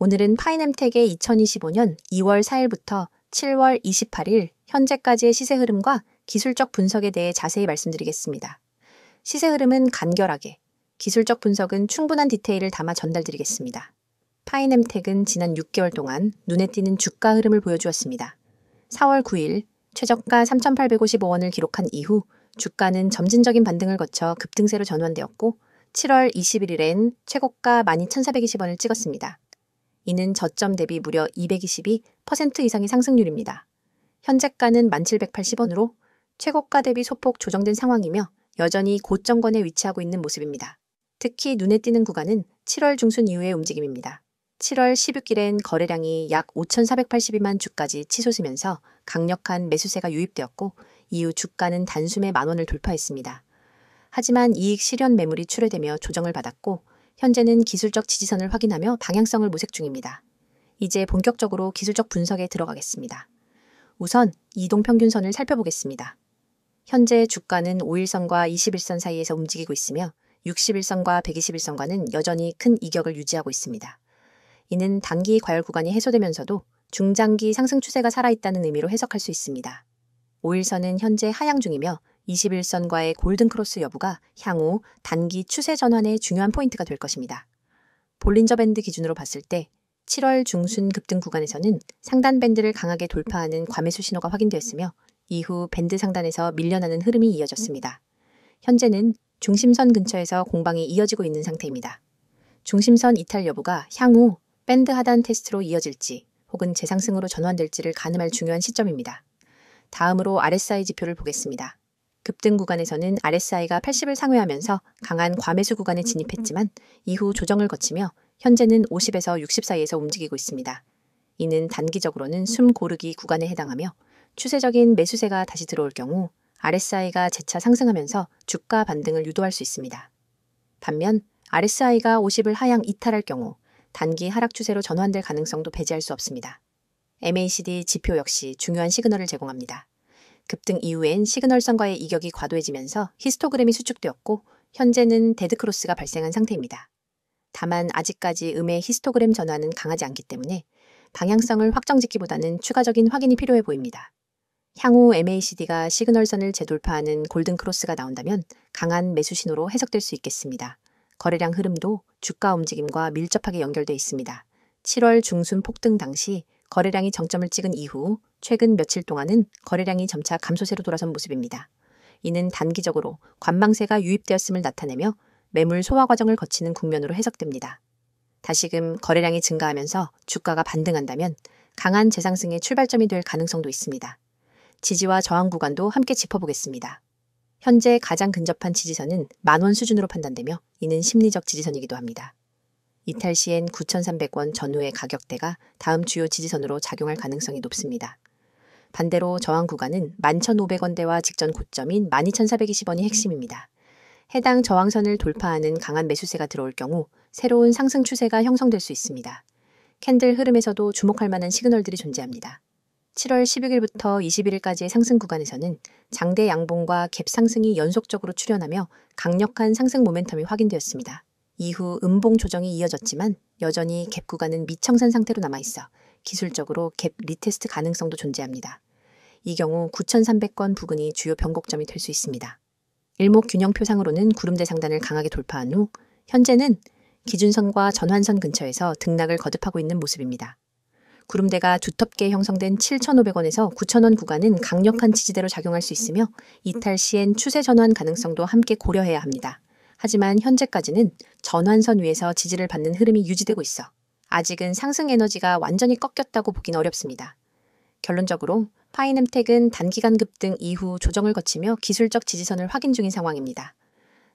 오늘은 파이넴텍의 2025년 2월 4일부터 7월 28일 현재까지의 시세 흐름과 기술적 분석에 대해 자세히 말씀드리겠습니다. 시세 흐름은 간결하게, 기술적 분석은 충분한 디테일을 담아 전달드리겠습니다. 파이넴텍은 지난 6개월 동안 눈에 띄는 주가 흐름을 보여주었습니다. 4월 9일 최저가 3,855원을 기록한 이후 주가는 점진적인 반등을 거쳐 급등세로 전환되었고 7월 21일엔 최고가 12,420원을 찍었습니다. 이는 저점 대비 무려 222% 이상의 상승률입니다. 현재가는 1,780원으로 최고가 대비 소폭 조정된 상황이며 여전히 고점권에 위치하고 있는 모습입니다. 특히 눈에 띄는 구간은 7월 중순 이후의 움직임입니다. 7월 16일엔 거래량이 약 5,482만 주까지 치솟으면서 강력한 매수세가 유입되었고 이후 주가는 단숨에 10,000원을 돌파했습니다. 하지만 이익 실현 매물이 출회되며 조정을 받았고 현재는 기술적 지지선을 확인하며 방향성을 모색 중입니다. 이제 본격적으로 기술적 분석에 들어가겠습니다. 우선 이동평균선을 살펴보겠습니다. 현재 주가는 5일선과 21선 사이에서 움직이고 있으며 61선과 121선과는 여전히 큰 이격을 유지하고 있습니다. 이는 단기 과열 구간이 해소되면서도 중장기 상승 추세가 살아있다는 의미로 해석할 수 있습니다. 5일선은 현재 하향 중이며 21선과의 골든크로스 여부가 향후 단기 추세 전환의 중요한 포인트가 될 것입니다. 볼린저 밴드 기준으로 봤을 때 7월 중순 급등 구간에서는 상단 밴드를 강하게 돌파하는 과매수 신호가 확인되었으며 이후 밴드 상단에서 밀려나는 흐름이 이어졌습니다. 현재는 중심선 근처에서 공방이 이어지고 있는 상태입니다. 중심선 이탈 여부가 향후 밴드 하단 테스트로 이어질지 혹은 재상승으로 전환될지를 가늠할 중요한 시점입니다. 다음으로 RSI 지표를 보겠습니다. 급등 구간에서는 RSI가 80을 상회하면서 강한 과매수 구간에 진입했지만 이후 조정을 거치며 현재는 50에서 60 사이에서 움직이고 있습니다. 이는 단기적으로는 숨 고르기 구간에 해당하며 추세적인 매수세가 다시 들어올 경우 RSI가 재차 상승하면서 주가 반등을 유도할 수 있습니다. 반면 RSI가 50을 하향 이탈할 경우 단기 하락 추세로 전환될 가능성도 배제할 수 없습니다. MACD 지표 역시 중요한 시그널을 제공합니다. 급등 이후엔 시그널선과의 이격이 과도해지면서 히스토그램이 수축되었고 현재는 데드크로스가 발생한 상태입니다. 다만 아직까지 음의 히스토그램 전환은 강하지 않기 때문에 방향성을 확정짓기보다는 추가적인 확인이 필요해 보입니다. 향후 MACD가 시그널선을 재돌파하는 골든크로스가 나온다면 강한 매수 신호로 해석될 수 있겠습니다. 거래량 흐름도 주가 움직임과 밀접하게 연결돼 있습니다. 7월 중순 폭등 당시 거래량이 정점을 찍은 이후 최근 며칠 동안은 거래량이 점차 감소세로 돌아선 모습입니다. 이는 단기적으로 관망세가 유입되었음을 나타내며 매물 소화 과정을 거치는 국면으로 해석됩니다. 다시금 거래량이 증가하면서 주가가 반등한다면 강한 재상승의 출발점이 될 가능성도 있습니다. 지지와 저항 구간도 함께 짚어보겠습니다. 현재 가장 근접한 지지선은 10,000원 수준으로 판단되며 이는 심리적 지지선이기도 합니다. 이탈 시엔 9,300원 전후의 가격대가 다음 주요 지지선으로 작용할 가능성이 높습니다. 반대로 저항 구간은 11,500원대와 직전 고점인 12,420원이 핵심입니다. 해당 저항선을 돌파하는 강한 매수세가 들어올 경우 새로운 상승 추세가 형성될 수 있습니다. 캔들 흐름에서도 주목할 만한 시그널들이 존재합니다. 7월 16일부터 21일까지의 상승 구간에서는 장대 양봉과 갭 상승이 연속적으로 출현하며 강력한 상승 모멘텀이 확인되었습니다. 이후 음봉 조정이 이어졌지만 여전히 갭 구간은 미청산 상태로 남아있어 기술적으로 갭 리테스트 가능성도 존재합니다. 이 경우 9,300원 부근이 주요 변곡점이 될 수 있습니다. 일목균형표상으로는 구름대 상단을 강하게 돌파한 후 현재는 기준선과 전환선 근처에서 등락을 거듭하고 있는 모습입니다. 구름대가 두텁게 형성된 7,500원에서 9,000원 구간은 강력한 지지대로 작용할 수 있으며 이탈 시엔 추세 전환 가능성도 함께 고려해야 합니다. 하지만 현재까지는 전환선 위에서 지지를 받는 흐름이 유지되고 있어 아직은 상승 에너지가 완전히 꺾였다고 보기는 어렵습니다. 결론적으로 파이넴텍은 단기간 급등 이후 조정을 거치며 기술적 지지선을 확인 중인 상황입니다.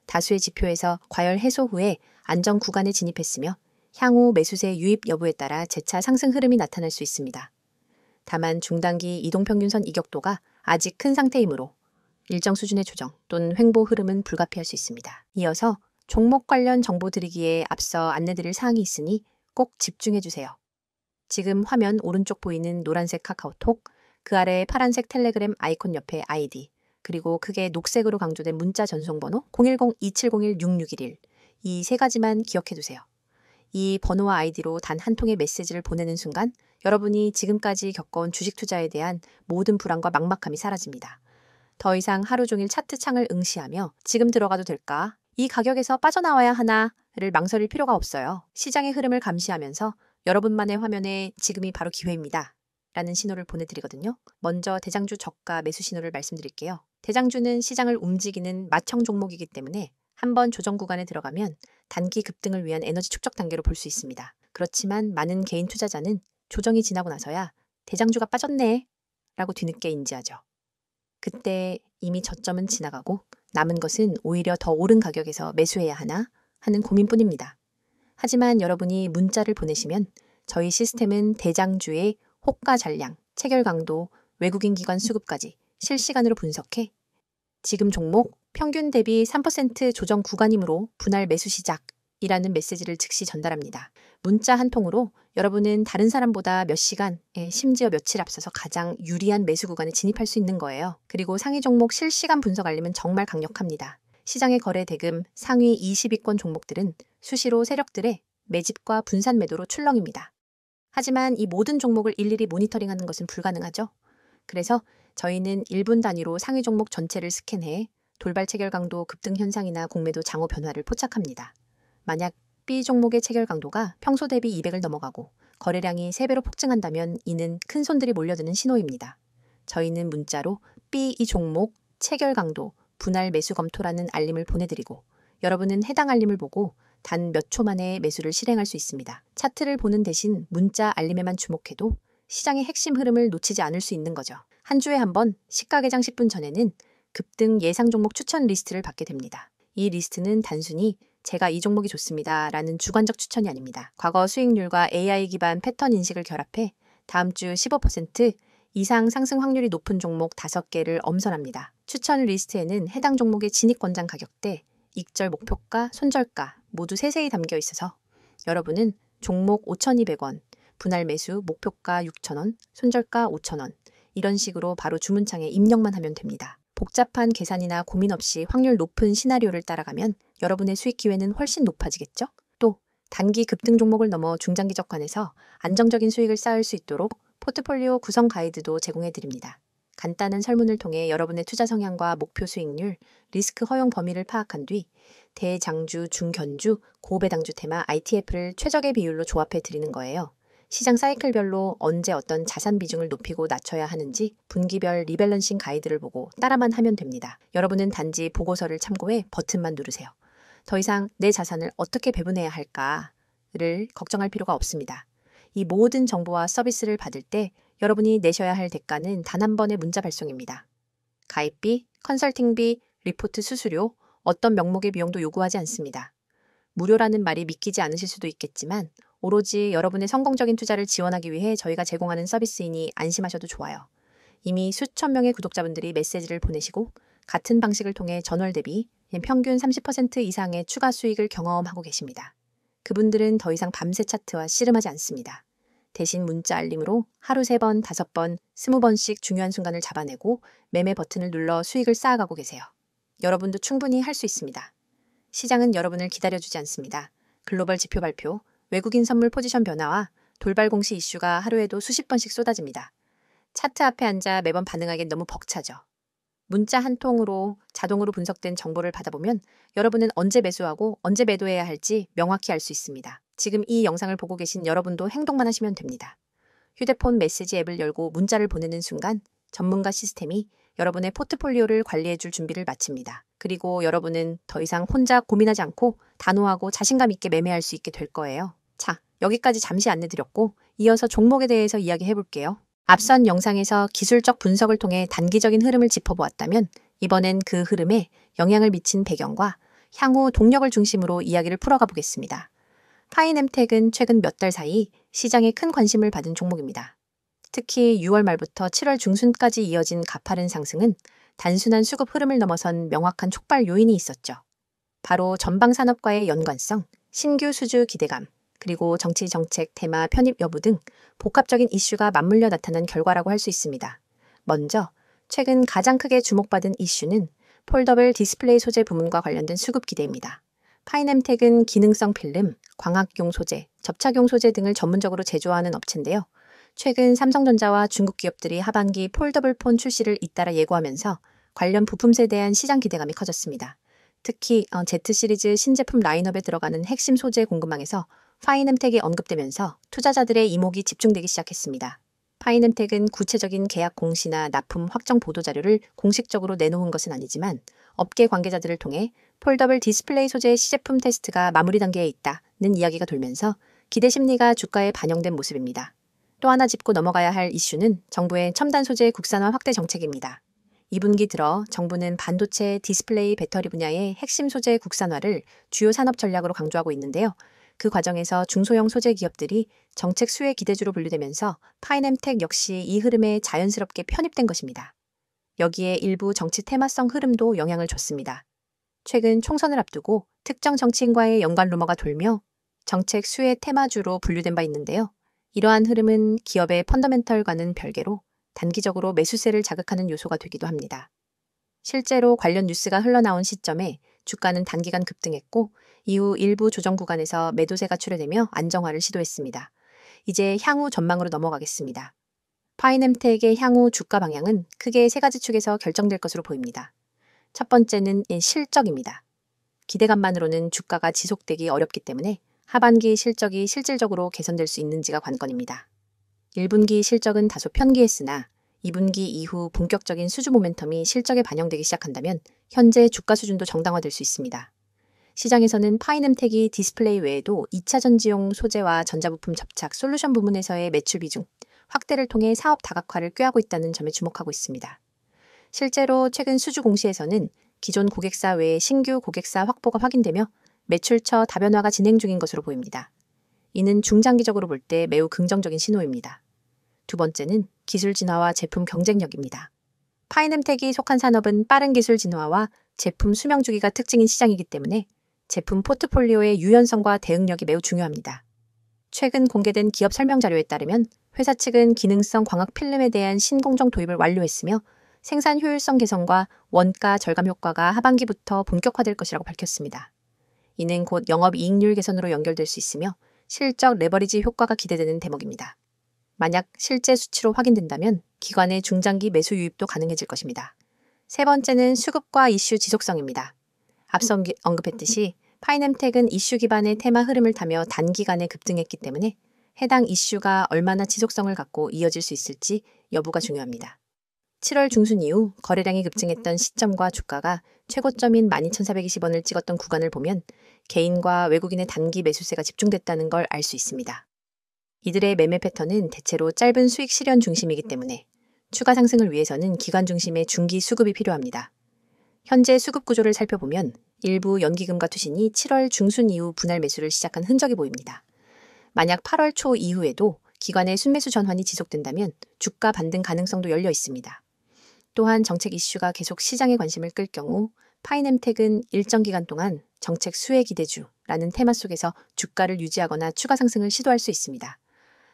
다수의 지표에서 과열 해소 후에 안정 구간에 진입했으며 향후 매수세 유입 여부에 따라 재차 상승 흐름이 나타날 수 있습니다. 다만 중단기 이동평균선 이격도가 아직 큰 상태이므로 일정 수준의 조정 또는 횡보 흐름은 불가피할 수 있습니다. 이어서 종목 관련 정보 드리기에 앞서 안내드릴 사항이 있으니 꼭 집중해주세요. 지금 화면 오른쪽 보이는 노란색 카카오톡, 그 아래 파란색 텔레그램 아이콘 옆에 아이디, 그리고 크게 녹색으로 강조된 문자 전송번호 010-2701-6611 이 세 가지만 기억해두세요. 이 번호와 아이디로 단 한 통의 메시지를 보내는 순간 여러분이 지금까지 겪어온 주식 투자에 대한 모든 불안과 막막함이 사라집니다. 더 이상 하루 종일 차트 창을 응시하며 지금 들어가도 될까? 이 가격에서 빠져나와야 하나를 망설일 필요가 없어요. 시장의 흐름을 감시하면서 여러분만의 화면에 지금이 바로 기회입니다. 라는 신호를 보내드리거든요. 먼저 대장주 저가 매수 신호를 말씀드릴게요. 대장주는 시장을 움직이는 마청 종목이기 때문에 한번 조정 구간에 들어가면 단기 급등을 위한 에너지 축적 단계로 볼 수 있습니다. 그렇지만 많은 개인 투자자는 조정이 지나고 나서야 대장주가 빠졌네 라고 뒤늦게 인지하죠. 그때 이미 저점은 지나가고 남은 것은 오히려 더 오른 가격에서 매수해야 하나 하는 고민뿐입니다. 하지만 여러분이 문자를 보내시면 저희 시스템은 대장주의 호가 잔량, 체결 강도, 외국인 기관 수급까지 실시간으로 분석해 지금 종목 평균 대비 3% 조정 구간이므로 분할 매수 시작이라는 메시지를 즉시 전달합니다. 문자 한 통으로 여러분은 다른 사람보다 몇 시간, 심지어 며칠 앞서서 가장 유리한 매수 구간에 진입할 수 있는 거예요. 그리고 상위 종목 실시간 분석 알림은 정말 강력합니다. 시장의 거래 대금 상위 20위권 종목들은 수시로 세력들의 매집과 분산 매도로 출렁입니다. 하지만 이 모든 종목을 일일이 모니터링하는 것은 불가능하죠. 그래서 저희는 1분 단위로 상위 종목 전체를 스캔해 돌발 체결 강도 급등 현상이나 공매도 장호 변화를 포착합니다. 만약 B 종목의 체결 강도가 평소 대비 200을 넘어가고 거래량이 3배로 폭증한다면 이는 큰 손들이 몰려드는 신호입니다. 저희는 문자로 B 이 종목 체결 강도 분할 매수 검토라는 알림을 보내드리고 여러분은 해당 알림을 보고 단 몇 초 만에 매수를 실행할 수 있습니다. 차트를 보는 대신 문자 알림에만 주목해도 시장의 핵심 흐름을 놓치지 않을 수 있는 거죠. 한 주에 한 번 시가 개장 10분 전에는 급등 예상 종목 추천 리스트를 받게 됩니다. 이 리스트는 단순히 제가 이 종목이 좋습니다 라는 주관적 추천이 아닙니다. 과거 수익률과 AI 기반 패턴 인식을 결합해 다음 주 15% 이상 상승 확률이 높은 종목 5개를 엄선합니다. 추천 리스트에는 해당 종목의 진입 권장 가격대, 익절 목표가, 손절가 모두 세세히 담겨 있어서 여러분은 종목 5,200원, 분할 매수 목표가 6,000원, 손절가 5,000원 이런 식으로 바로 주문창에 입력만 하면 됩니다. 복잡한 계산이나 고민 없이 확률 높은 시나리오를 따라가면 여러분의 수익 기회는 훨씬 높아지겠죠? 또 단기 급등 종목을 넘어 중장기적 관에서 안정적인 수익을 쌓을 수 있도록 포트폴리오 구성 가이드도 제공해 드립니다. 간단한 설문을 통해 여러분의 투자 성향과 목표 수익률, 리스크 허용 범위를 파악한 뒤 대장주, 중견주, 고배당주 테마 ITF를 최적의 비율로 조합해 드리는 거예요. 시장 사이클별로 언제 어떤 자산 비중을 높이고 낮춰야 하는지 분기별 리밸런싱 가이드를 보고 따라만 하면 됩니다. 여러분은 단지 보고서를 참고해 버튼만 누르세요. 더 이상 내 자산을 어떻게 배분해야 할까를 걱정할 필요가 없습니다. 이 모든 정보와 서비스를 받을 때 여러분이 내셔야 할 대가는 단 한 번의 문자 발송입니다. 가입비, 컨설팅비, 리포트 수수료, 어떤 명목의 비용도 요구하지 않습니다. 무료라는 말이 믿기지 않으실 수도 있겠지만 오로지 여러분의 성공적인 투자를 지원하기 위해 저희가 제공하는 서비스이니 안심하셔도 좋아요. 이미 수천 명의 구독자분들이 메시지를 보내시고 같은 방식을 통해 전월 대비 평균 30% 이상의 추가 수익을 경험하고 계십니다. 그분들은 더 이상 밤새 차트와 씨름하지 않습니다. 대신 문자 알림으로 하루 3번, 5번, 20번씩 중요한 순간을 잡아내고 매매 버튼을 눌러 수익을 쌓아가고 계세요. 여러분도 충분히 할 수 있습니다. 시장은 여러분을 기다려주지 않습니다. 글로벌 지표 발표, 외국인 선물 포지션 변화와 돌발 공시 이슈가 하루에도 수십 번씩 쏟아집니다. 차트 앞에 앉아 매번 반응하기엔 너무 벅차죠. 문자 한 통으로 자동으로 분석된 정보를 받아보면 여러분은 언제 매수하고 언제 매도해야 할지 명확히 알 수 있습니다. 지금 이 영상을 보고 계신 여러분도 행동만 하시면 됩니다. 휴대폰 메시지 앱을 열고 문자를 보내는 순간 전문가 시스템이 여러분의 포트폴리오를 관리해줄 준비를 마칩니다. 그리고 여러분은 더 이상 혼자 고민하지 않고 단호하고 자신감 있게 매매할 수 있게 될 거예요. 자, 여기까지 잠시 안내드렸고 이어서 종목에 대해서 이야기해볼게요. 앞선 영상에서 기술적 분석을 통해 단기적인 흐름을 짚어보았다면 이번엔 그 흐름에 영향을 미친 배경과 향후 동력을 중심으로 이야기를 풀어가 보겠습니다. 파이넴텍은 최근 몇 달 사이 시장에 큰 관심을 받은 종목입니다. 특히 6월 말부터 7월 중순까지 이어진 가파른 상승은 단순한 수급 흐름을 넘어선 명확한 촉발 요인이 있었죠. 바로 전방산업과의 연관성, 신규 수주 기대감, 그리고 정치 정책 테마 편입 여부 등 복합적인 이슈가 맞물려 나타난 결과라고 할 수 있습니다. 먼저 최근 가장 크게 주목받은 이슈는 폴더블 디스플레이 소재 부문과 관련된 수급 기대입니다. 파이넴텍은 기능성 필름, 광학용 소재, 접착용 소재 등을 전문적으로 제조하는 업체인데요. 최근 삼성전자와 중국 기업들이 하반기 폴더블 폰 출시를 잇따라 예고하면서 관련 부품에 대한 시장 기대감이 커졌습니다. 특히 Z 시리즈 신제품 라인업에 들어가는 핵심 소재 공급망에서 파이넴텍이 언급되면서 투자자들의 이목이 집중되기 시작했습니다. 파이넴텍은 구체적인 계약 공시나 납품 확정 보도 자료를 공식적으로 내놓은 것은 아니지만 업계 관계자들을 통해 폴더블 디스플레이 소재의 시제품 테스트가 마무리 단계에 있다는 이야기가 돌면서 기대 심리가 주가에 반영된 모습입니다. 또 하나 짚고 넘어가야 할 이슈는 정부의 첨단 소재 국산화 확대 정책입니다. 2분기 들어 정부는 반도체, 디스플레이, 배터리 분야의 핵심 소재 국산화를 주요 산업 전략으로 강조하고 있는데요. 그 과정에서 중소형 소재 기업들이 정책 수혜 기대주로 분류되면서 파이넴텍 역시 이 흐름에 자연스럽게 편입된 것입니다. 여기에 일부 정치 테마성 흐름도 영향을 줬습니다. 최근 총선을 앞두고 특정 정치인과의 연관 루머가 돌며 정책 수혜 테마주로 분류된 바 있는데요. 이러한 흐름은 기업의 펀더멘털과는 별개로 단기적으로 매수세를 자극하는 요소가 되기도 합니다. 실제로 관련 뉴스가 흘러나온 시점에 주가는 단기간 급등했고 이후 일부 조정 구간에서 매도세가 출회되며 안정화를 시도했습니다. 이제 향후 전망으로 넘어가겠습니다. 파이넴텍의 향후 주가 방향은 크게 세 가지 축에서 결정될 것으로 보입니다. 첫 번째는 실적입니다. 기대감만으로는 주가가 지속되기 어렵기 때문에 하반기 실적이 실질적으로 개선될 수 있는지가 관건입니다. 1분기 실적은 다소 편기했으나 2분기 이후 본격적인 수주 모멘텀이 실적에 반영되기 시작한다면 현재 주가 수준도 정당화될 수 있습니다. 시장에서는 파이넴텍이 디스플레이 외에도 2차 전지용 소재와 전자부품 접착, 솔루션 부문에서의 매출 비중 확대를 통해 사업 다각화를 꾀하고 있다는 점에 주목하고 있습니다. 실제로 최근 수주 공시에서는 기존 고객사 외에 신규 고객사 확보가 확인되며 매출처 다변화가 진행 중인 것으로 보입니다. 이는 중장기적으로 볼 때 매우 긍정적인 신호입니다. 두 번째는 기술 진화와 제품 경쟁력입니다. 파이넴텍이 속한 산업은 빠른 기술 진화와 제품 수명 주기가 특징인 시장이기 때문에 제품 포트폴리오의 유연성과 대응력이 매우 중요합니다. 최근 공개된 기업 설명 자료에 따르면 회사 측은 기능성 광학 필름에 대한 신공정 도입을 완료했으며 생산 효율성 개선과 원가 절감 효과가 하반기부터 본격화될 것이라고 밝혔습니다. 이는 곧 영업이익률 개선으로 연결될 수 있으며 실적 레버리지 효과가 기대되는 대목입니다. 만약 실제 수치로 확인된다면 기관의 중장기 매수 유입도 가능해질 것입니다. 세 번째는 수급과 이슈 지속성입니다. 앞서 언급했듯이 파이넴텍은 이슈 기반의 테마 흐름을 타며 단기간에 급등했기 때문에 해당 이슈가 얼마나 지속성을 갖고 이어질 수 있을지 여부가 중요합니다. 7월 중순 이후 거래량이 급증했던 시점과 주가가 최고점인 12,420원을 찍었던 구간을 보면 개인과 외국인의 단기 매수세가 집중됐다는 걸 알 수 있습니다. 이들의 매매 패턴은 대체로 짧은 수익 실현 중심이기 때문에 추가 상승을 위해서는 기관 중심의 중기 수급이 필요합니다. 현재 수급 구조를 살펴보면 일부 연기금과 투신이 7월 중순 이후 분할 매수를 시작한 흔적이 보입니다. 만약 8월 초 이후에도 기관의 순매수 전환이 지속된다면 주가 반등 가능성도 열려 있습니다. 또한 정책 이슈가 계속 시장의 관심을 끌 경우 파이넴텍은 일정 기간 동안 정책 수혜 기대주라는 테마 속에서 주가를 유지하거나 추가 상승을 시도할 수 있습니다.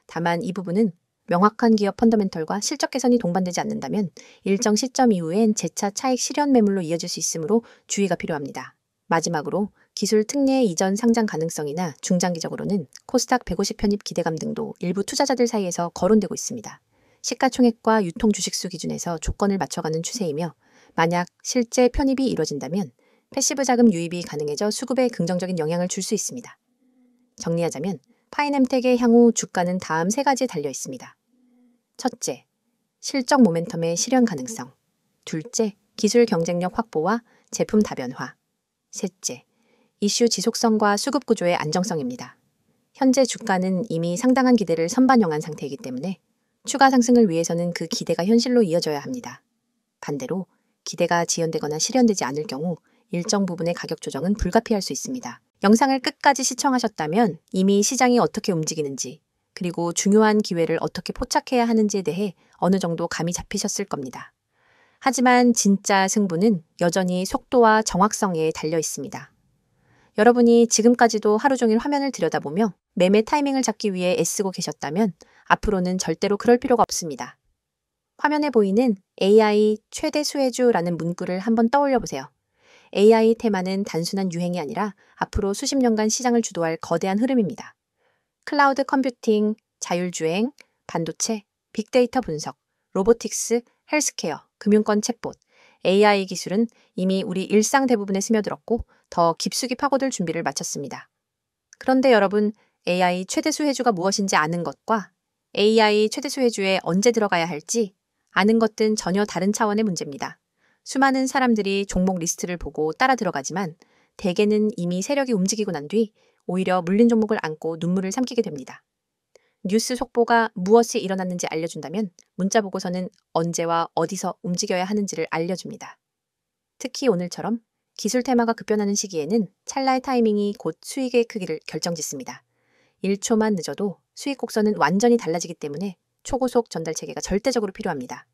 다만 이 부분은 명확한 기업 펀더멘털과 실적 개선이 동반되지 않는다면 일정 시점 이후엔 재차 차익 실현 매물로 이어질 수 있으므로 주의가 필요합니다. 마지막으로 기술 특례 이전 상장 가능성이나 중장기적으로는 코스닥 150 편입 기대감 등도 일부 투자자들 사이에서 거론되고 있습니다. 시가총액과 유통 주식수 기준에서 조건을 맞춰가는 추세이며 만약 실제 편입이 이뤄진다면 패시브 자금 유입이 가능해져 수급에 긍정적인 영향을 줄 수 있습니다. 정리하자면 파이넴텍의 향후 주가는 다음 세 가지에 달려 있습니다. 첫째, 실적 모멘텀의 실현 가능성. 둘째, 기술 경쟁력 확보와 제품 다변화. 셋째, 이슈 지속성과 수급 구조의 안정성입니다. 현재 주가는 이미 상당한 기대를 선반영한 상태이기 때문에 추가 상승을 위해서는 그 기대가 현실로 이어져야 합니다. 반대로 기대가 지연되거나 실현되지 않을 경우 일정 부분의 가격 조정은 불가피할 수 있습니다. 영상을 끝까지 시청하셨다면 이미 시장이 어떻게 움직이는지 그리고 중요한 기회를 어떻게 포착해야 하는지에 대해 어느 정도 감이 잡히셨을 겁니다. 하지만 진짜 승부는 여전히 속도와 정확성에 달려 있습니다. 여러분이 지금까지도 하루 종일 화면을 들여다보며 매매 타이밍을 잡기 위해 애쓰고 계셨다면 앞으로는 절대로 그럴 필요가 없습니다. 화면에 보이는 AI 최대 수혜주라는 문구를 한번 떠올려 보세요. AI 테마는 단순한 유행이 아니라 앞으로 수십 년간 시장을 주도할 거대한 흐름입니다. 클라우드 컴퓨팅, 자율주행, 반도체, 빅데이터 분석, 로보틱스, 헬스케어, 금융권 챗봇, AI 기술은 이미 우리 일상 대부분에 스며들었고 더 깊숙이 파고들 준비를 마쳤습니다. 그런데 여러분, AI 최대 수혜주가 무엇인지 아는 것과 AI 최대 수혜주에 언제 들어가야 할지 아는 것은 전혀 다른 차원의 문제입니다. 수많은 사람들이 종목 리스트를 보고 따라 들어가지만 대개는 이미 세력이 움직이고 난 뒤 오히려 물린 종목을 안고 눈물을 삼키게 됩니다. 뉴스 속보가 무엇이 일어났는지 알려준다면 문자 보고서는 언제와 어디서 움직여야 하는지를 알려줍니다. 특히 오늘처럼 기술 테마가 급변하는 시기에는 찰나의 타이밍이 곧 수익의 크기를 결정짓습니다. 1초만 늦어도 수익 곡선은 완전히 달라지기 때문에 초고속 전달 체계가 절대적으로 필요합니다.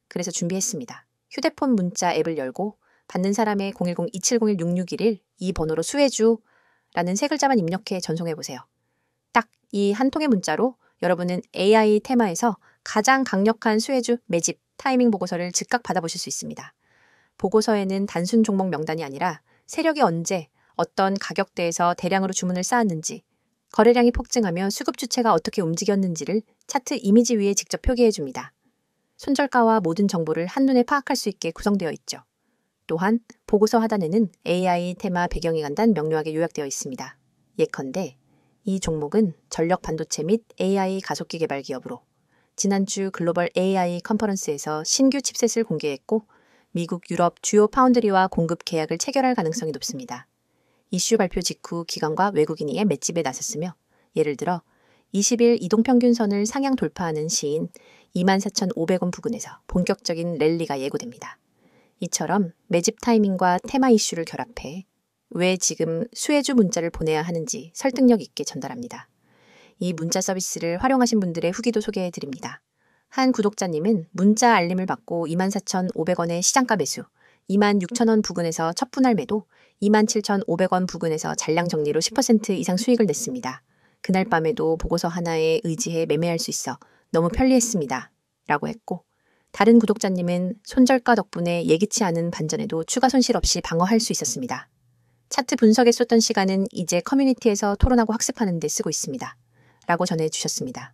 그래서 준비했습니다. 휴대폰 문자 앱을 열고 받는 사람의 010-2701-6611 이 번호로 수혜주라는 세 글자만 입력해 전송해보세요. 딱 이 한 통의 문자로 여러분은 AI 테마에서 가장 강력한 수혜주 매집 타이밍 보고서를 즉각 받아보실 수 있습니다. 보고서에는 단순 종목 명단이 아니라 세력이 언제 어떤 가격대에서 대량으로 주문을 쌓았는지, 거래량이 폭증하며 수급 주체가 어떻게 움직였는지를 차트 이미지 위에 직접 표기해 줍니다. 손절가와 모든 정보를 한눈에 파악할 수 있게 구성되어 있죠. 또한 보고서 하단에는 AI 테마 배경이 간단 명료하게 요약되어 있습니다. 예컨대 이 종목은 전력 반도체 및 AI 가속기 개발 기업으로 지난주 글로벌 AI 컨퍼런스에서 신규 칩셋을 공개했고 미국, 유럽 주요 파운드리와 공급 계약을 체결할 가능성이 높습니다. 이슈 발표 직후 기관과 외국인이 맷집에 나섰으며 예를 들어 20일 이동평균선을 상향 돌파하는 시인 24,500원 부근에서 본격적인 랠리가 예고됩니다. 이처럼 매집 타이밍과 테마 이슈를 결합해 왜 지금 수혜주 문자를 보내야 하는지 설득력 있게 전달합니다. 이 문자 서비스를 활용하신 분들의 후기도 소개해 드립니다. 한 구독자님은 문자 알림을 받고 24,500원의 시장가 매수, 26,000원 부근에서 첫 분할 매도, 27,500원 부근에서 잔량 정리로 10% 이상 수익을 냈습니다. 그날 밤에도 보고서 하나에 의지해 매매할 수 있어 너무 편리했습니다. 라고 했고 다른 구독자님은 손절가 덕분에 예기치 않은 반전에도 추가 손실 없이 방어할 수 있었습니다. 차트 분석에 쏟던 시간은 이제 커뮤니티에서 토론하고 학습하는 데 쓰고 있습니다. 라고 전해주셨습니다.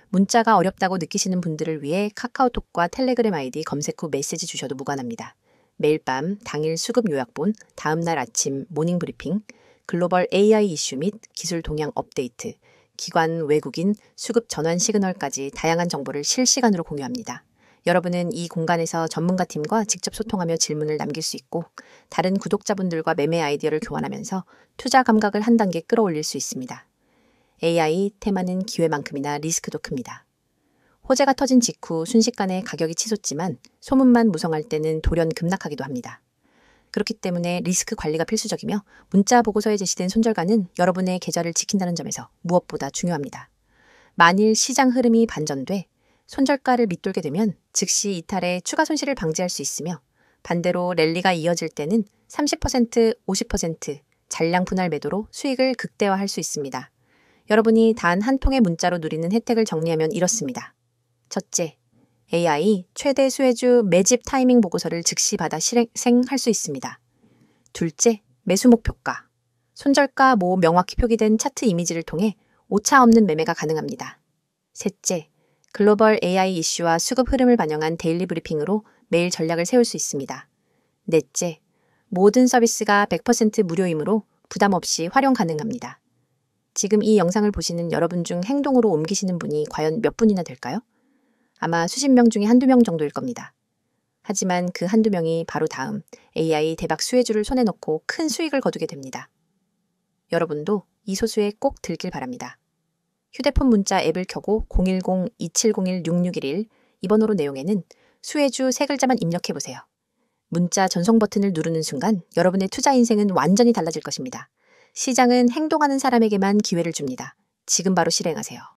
문자가 어렵다고 느끼시는 분들을 위해 카카오톡과 텔레그램 아이디 검색 후 메시지 주셔도 무관합니다. 매일 밤 당일 수급 요약본, 다음날 아침 모닝 브리핑, 글로벌 AI 이슈 및 기술 동향 업데이트, 기관, 외국인, 수급 전환 시그널까지 다양한 정보를 실시간으로 공유합니다. 여러분은 이 공간에서 전문가팀과 직접 소통하며 질문을 남길 수 있고 다른 구독자분들과 매매 아이디어를 교환하면서 투자 감각을 한 단계 끌어올릴 수 있습니다. AI 테마는 기회만큼이나 리스크도 큽니다. 호재가 터진 직후 순식간에 가격이 치솟지만 소문만 무성할 때는 돌연 급락하기도 합니다. 그렇기 때문에 리스크 관리가 필수적이며 문자 보고서에 제시된 손절가는 여러분의 계좌를 지킨다는 점에서 무엇보다 중요합니다. 만일 시장 흐름이 반전돼 손절가를 밑돌게 되면 즉시 이탈해 추가 손실을 방지할 수 있으며 반대로 랠리가 이어질 때는 30%, 50% 잔량 분할 매도로 수익을 극대화할 수 있습니다. 여러분이 단 한 통의 문자로 누리는 혜택을 정리하면 이렇습니다. 첫째, AI 최대 수혜주 매집 타이밍 보고서를 즉시 받아 실행할 수 있습니다. 둘째, 매수 목표가. 손절가 모 명확히 표기된 차트 이미지를 통해 오차 없는 매매가 가능합니다. 셋째, 글로벌 AI 이슈와 수급 흐름을 반영한 데일리 브리핑으로 매일 전략을 세울 수 있습니다. 넷째, 모든 서비스가 100% 무료이므로 부담 없이 활용 가능합니다. 지금 이 영상을 보시는 여러분 중 행동으로 옮기시는 분이 과연 몇 분이나 될까요? 아마 수십 명 중에 한두 명 정도일 겁니다. 하지만 그 한두 명이 바로 다음 AI 대박 수혜주를 손에 넣고 큰 수익을 거두게 됩니다. 여러분도 이 소수에 꼭 들길 바랍니다. 휴대폰 문자 앱을 켜고 010-2701-6611 이 번호로 내용에는 수혜주 세 글자만 입력해보세요. 문자 전송 버튼을 누르는 순간 여러분의 투자 인생은 완전히 달라질 것입니다. 시장은 행동하는 사람에게만 기회를 줍니다. 지금 바로 실행하세요.